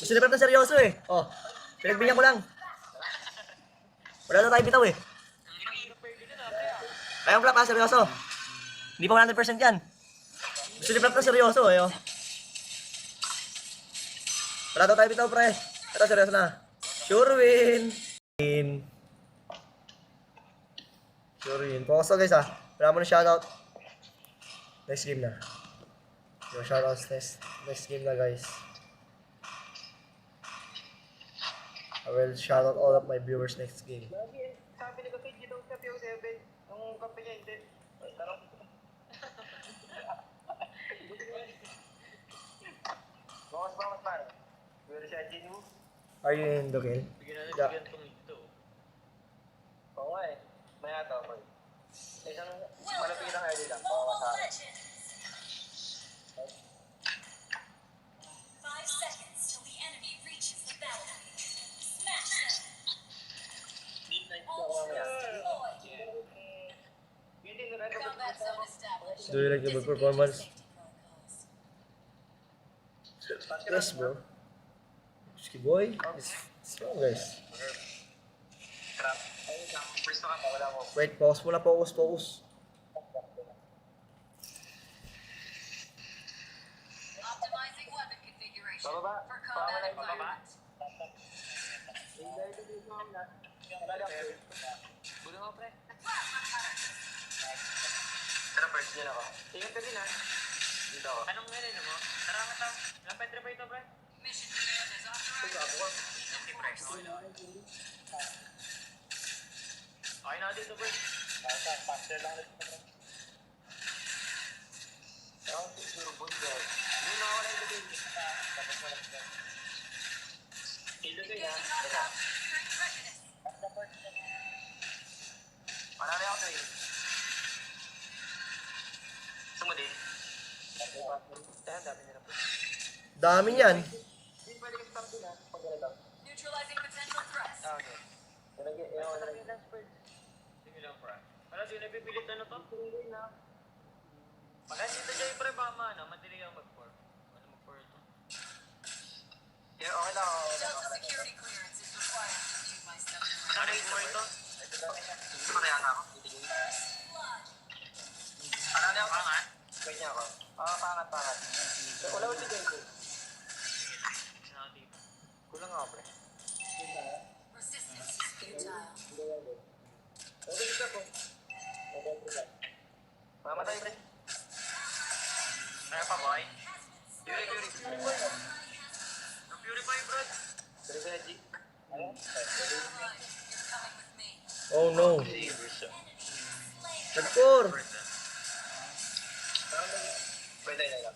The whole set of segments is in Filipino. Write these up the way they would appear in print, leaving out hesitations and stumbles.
Siniprep na seryoso eh. Oh, pinagbigyan ko lang. Wala na tayo bitaw eh. Kaya flap ha, seryoso. Hindi pa 100% yan. Siniprep na seryoso eh. Oh. Wala na tayo bitaw pre. Ito seryoso na. Sure win. Sure win. Focus na guys ha. Wala mo na shoutout. Next game na. Yung shoutouts next game na guys. I will shout out all of my viewers next game. Sabi ni Kasi, G daw sa PO7. Yung kape niya, hindi. Tarong. Bawas para. Pero siya, G mo. Are you in the game? Yeah. Oo nga eh. Maya ito, boy. Isang malapit lang early lang. Bawa sa akin. 5 seconds till the enemy reaches the battlefield. Smash them. Combat zone established. Do you like the good performance? Yes bro. Ski boy. It's strong guys. Trap. Ayun lang. First na ka, wala mo. Wait, focus muna, focus. Optimizing weapon configuration Bababa. for combat environment. Bulo mo, pre. Tara, first din ako. Ingat ka din, ha? Dito ako. Anong meron mo? Tara, mata. Ilang petre pa ito, pre? Mission command is authorized. Okay, pre. Okay na dito, pre. Faster lang ulit, pre. Ako, siguro, bundag. Hindi na ako lang ito, tapos wala ito. Ito din, ha? Tara. Strength readiness. Manari ako to, eh. Sumuli. Dami nila, pre. Dami niyan. Hindi pwede kasi stop din, ha? Pag ganito. Neutralizing potential threats. Okay. Sige lang, pre. Wala, di napipilit ano to? Hindi na. Pagka dito dyan, pre, bama na. Madali kang mag-pour. Ano mag-pour ito? Yeah, okay lang. Delta security clearance is required to view my submarine. Ano yung more ito? Ito pa kaya ako. Ano na yung pangat? Wait niya ako. Pangat. Wala ulit dito. Kulang ako, pre. Resistance is futile. Okay, dito po. Mamatay, pre. Kaya pa, boy. Yuri. Purify, bro. Purify, G. Alright, you're coming with me. Oh no. Nagpor. Pwede na lang.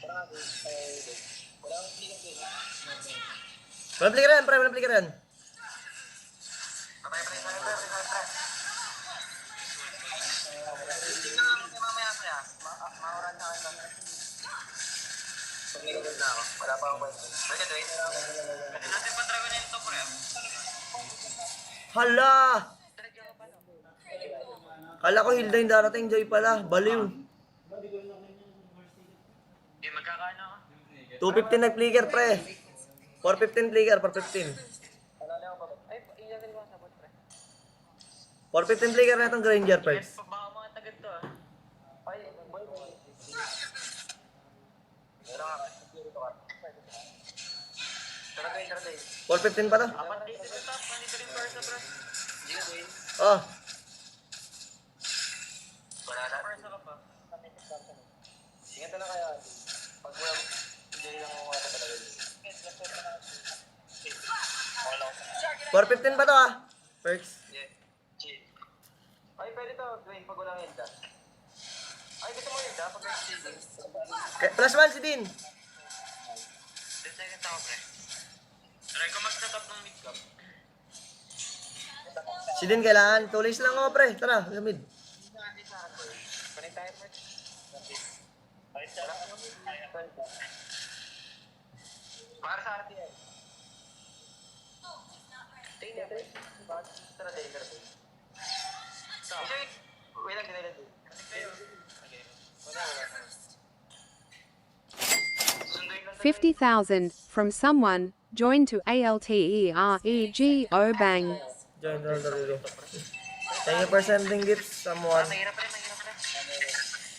Walang tingin din. Walang plikaran, pre. Walang plikaran. Patay, pre. Tingnan nga mo mamaya, pre. Mauran na ako. Pag nagagod na ako, wala pa akong question. Pwede, wait. Pwede natin pa-dragonin ito, pre. Hala! Kala ko Hilda yung darating, Joy pala. Baliw. Magkakaano ako? 215 nag-flicker, pre. 415 flicker, 415. Alala ko ba? Ay, inyatin ko ang sabot, pre. 415 flicker na itong Granger, Yes, Perks. baka mga tagad to, ah. Ay, boy. Wala nga, dito ka. Taragay. 415 pa to. Apat dito sa top, nandito rin Barca, bro. Dito, boy. Oh. Wala na. Barca ka pa. Ingat na lang kaya. Pag wala, hindi lang ako mga talaga. 415 pa to ah. Perks. Yeah. Chill. Ay, pwede to, Dwayne, pag walang Hilda. Ay, gusto mo Hilda? Pag may Hilda. Plus 1 si Din. 10 seconds ako, pre. Try ko mag-set up ng mid-cap. Si Din kailangan. Tulis lang ako, pre. Tara, sa mid. Connect tayo, pre. Para sa atin yan. Tingin niya, pre. Tara, tayo. Wait lang, dinailan din. Okay. Wala. Sunduin lang 50,000 from someone. Join to ALTEREGO bang. Join the Lolo. Thank you for sending gifts, someone. Mahirap rin.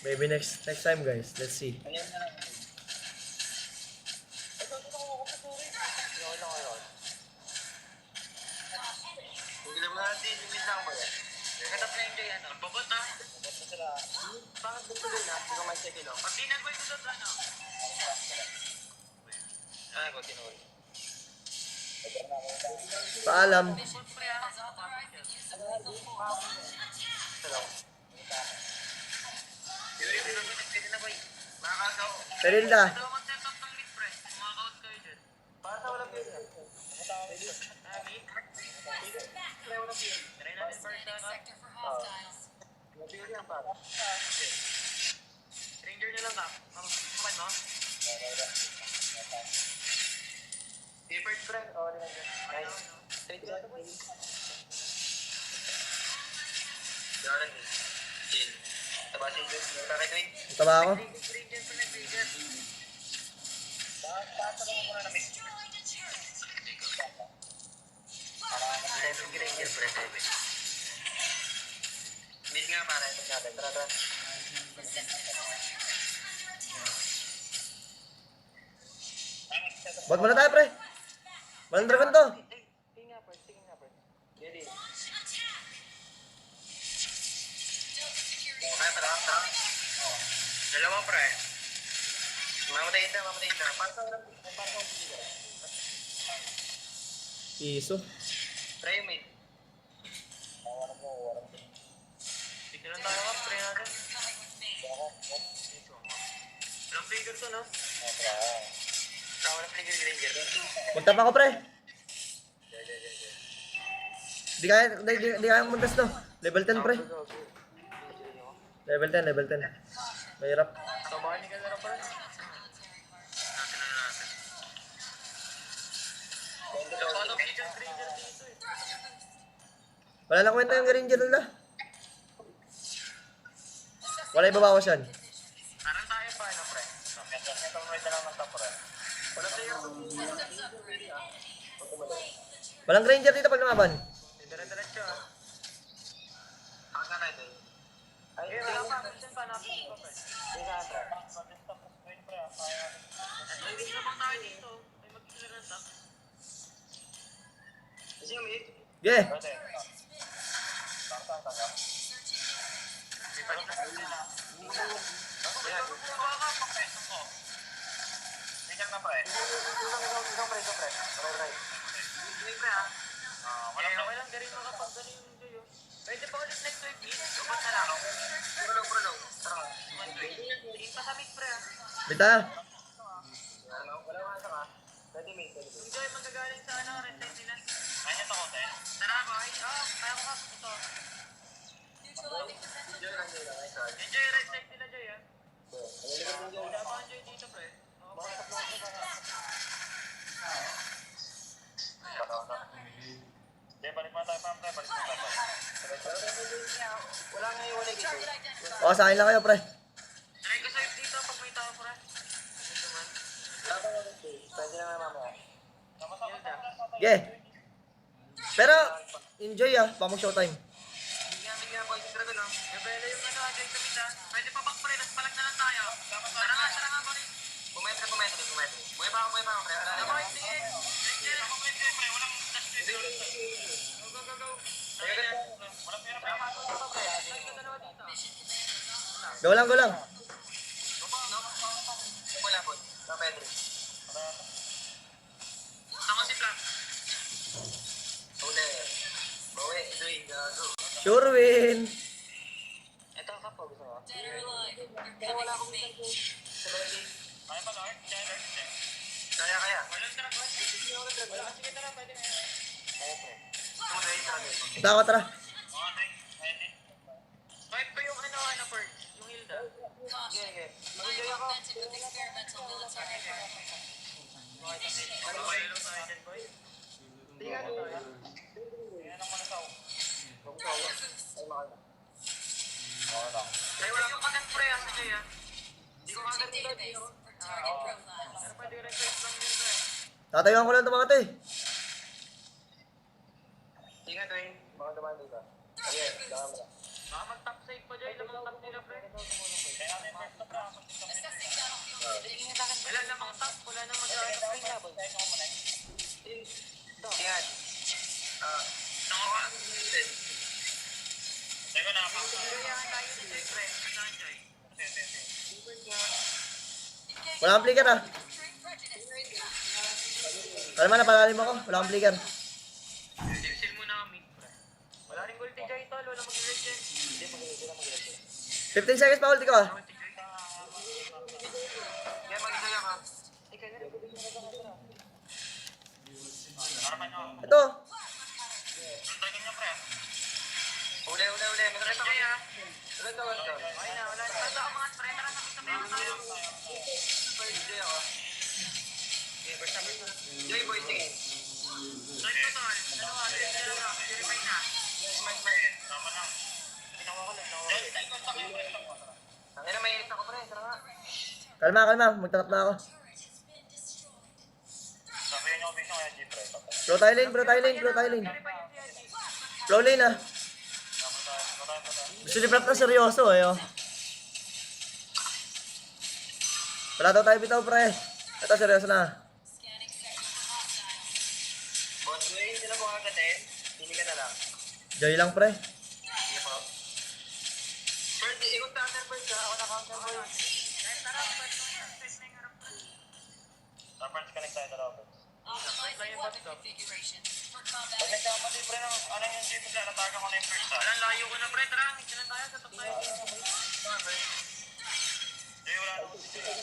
Maybe next time, guys. Let's see. Ayun na lang. Hindi mo natin, limit lang ba yan? Katap na yung day, ano? Babot ha? Babot na sila. Bakit gusto din ha? Hindi ko may check ilo. Pag di nag-wait ko doon, ano? Ko tinuli. Paalam. Siyempre ha? Pwede na boy. Makakagaw. Perilda. Ito mag-set up ng lead pre. Kumakaut kayo dyan. Para sa walang pwede. Try natin first shot. Sector for hostiles. Mabili ang para. Stranger nyo lang ka. Kapan mo? Paper friend. O, di lang dyan. Nice. Stranger na boy. Diyan. Chill. Tabasin dyan. Kakitwin. Taba ako. Stranger pa nag-stranger. Pasa mo muna namin. Destroyed a turret. Seven Granger, pre, seven. Mid nga para, ito natin. Tara. Wag mo na tayo, pre. Walang dragon to. Tingin nga, pre. Ready. Kaya pala, tara. Dalawang, pre. Mamatayin na. Parang Iso. try yung mid. Dito lang tayo ka, pre natin. Walang figure to, no? Walang figure Granger. Punta pa ako, pre. Di kaya muntas to. Level 10, pre. Level 10. Mahirap. Tabahan ka na rin, pre. Natin. Walang figure Granger dito, eh. Wala na kwenta yung Granger nila. Wala ibabawas yan. Parang tayo pa, ano, pre? Ito mo ito lang ng pre. Walang player to. Walang Granger dito pag lumaban. Dire-diretso, ah. Ang ka na ito. Ay, wala pa. Minsan pa natin ito, pre. Hindi na, pre. Ay, hindi na pang tayo dito. Ay, mag-clear na top. Kasi yung mid. Yeah. Pwede pa ulit next week, please. Kapag na lang. Prolog. Tara. Tingin pa sa mid, pre, ah. Bita. Wala ka. Pwede mid. Yung Joy magagaling sa ano, red side nila. Kaya ito ko, Ten. Tara, boy. Kaya ko ka. Ito. Neutralizing potential Joy lang threat. nila. Yung Joy, red side nila, Joy, ah. Wala pa ang Joy dito, pre. Wala nga yung wala dito. Target identified. O, sa akin lang kayo, pre. Try ko sa'yo dito pag may tao, pre. Ito man. Pwede na nga mamaya. Yeah. Pero, enjoy pa mag-showtime. Hindi nga, boy. Siguro no? Gabela yung ano, Joy Kamita. Pwede pa back, pre. Tapos palag na lang tayo. Tara nga, boy. Pumetra. Buhay pa ako, pre. Ano ba? Sige. Sige. Pre. Walang dash dito. Go. Walang pera, pre. Go lang. No? Wala po. Sa Pedro. Sama si Flack. Ule. Bawi. Doy. Go. Sure win. Ito ka po. Gusto mo? Dead or alive. You're coming with me. Kaya pa, Lord? Kaya. Walang truck, boy. Sige, tara. Pwede na. Kaya, pre. Tara, tara. Swipe ko yung ano, Pert. Yung Hilda. Caution. Live augmented with experimental military. Ano ba yun tayo dyan, boy? Tingnan mo tayo. Ay, wala yung kagat pre, asa Jay, ah. Hindi ko Searching kagat database for Target profiles. Pero pwede request lang yun, pre. Tatayuan ko lang ito mga to eh. Ingat, Wayne. Baka dumaan dito. Ayun, baka mo. Baka mag-top save pa dyan. Lamang top nila, pre. Assessing battlefield conditions. Wala namang top. Wala namang mag-aarap, pre. Ingat. Nakakaan din. Teka na, kaya tayo dito, pre. Saan dyan? Wala kang flicker ah. Trade prejudice. Kalma na, palalim ako. Wala kang flicker. Exil muna kami, pre. Wala rin ulti dyan, tol. Wala mag-red dyan. Hindi, mag-red. 15 seconds pa ulti ko ah. Kaya mag-isaya ka. Ito. Uli. Mag-red ako ya. Red ako. Okay na, wala. Red ako mga pre. Tara, sabit-sabit ako tayo. First day ako. Okay, first na. Joy boy, sige. Joy ko, tol. Dalawa. Purify na. Smart. Tama na. Ginawa ko lang. Ang ina, may hit ako pre. Tara nga. Kalma. Magtatap na ako. Bro tayo lane. Flow lane ah. Gusto ni Prep na seryoso eh oh. Wala daw tayo bitaw pre. Ito seryoso na. Scanning sector for hostiles. Boss, ngayon sila po kagatin. Pili ka na lang. Joy lang pre. Sige po. First, ikot counter first ka. Ako na counter first. Tara, first na yung harap. Tapos connect tayo sa Roberts. Optimizing weapon configuration for combat. Pag nagkamali pre, ano yung jeep na nataga ko na yung first ha? Alam, layo ko na pre, tara. Hit na tayo, tatak tayo. Jay, wala na ako si Jay.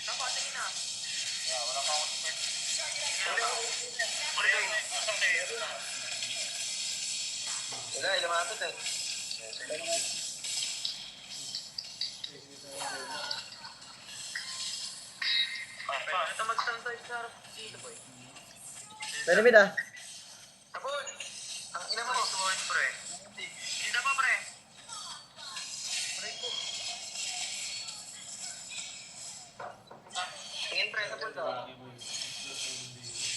Tapos, tingin na. Yeah, wala pa ako si first. Pre, wala, lumapit eh. Ito mag-stand tayo sa harap dito, boy. Pwede mid ah. Tapon! Ang ina mo! Tuwan, pre. Kita pa, pre. Pre ko. Tingin, pre, tapon to.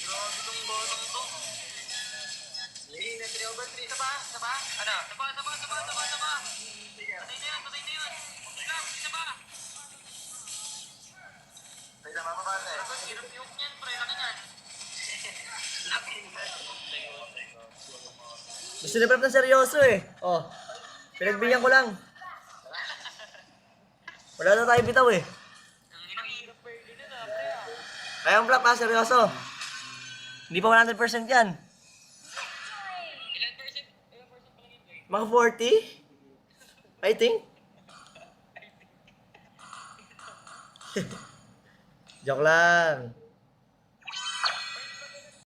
Grabe tong botong to. Hindi, na 3 over 3. Isa pa? Ano? Isa pa. Patay na yun. Isa pa. May tama pa ba, pre? Hirap-hirap niyan, pre. Laki niyan. Gusto ni Prep na seryoso eh. Oh. Pinagbigyan ko lang. Wala daw tayo bitaw eh. Ang hirap pwede na, pre. Kaya ang Prep ha, seryoso. Hindi pa 100% yan. Ilan percent pa lang yun, boy? Mga 40? I think. Joke lang.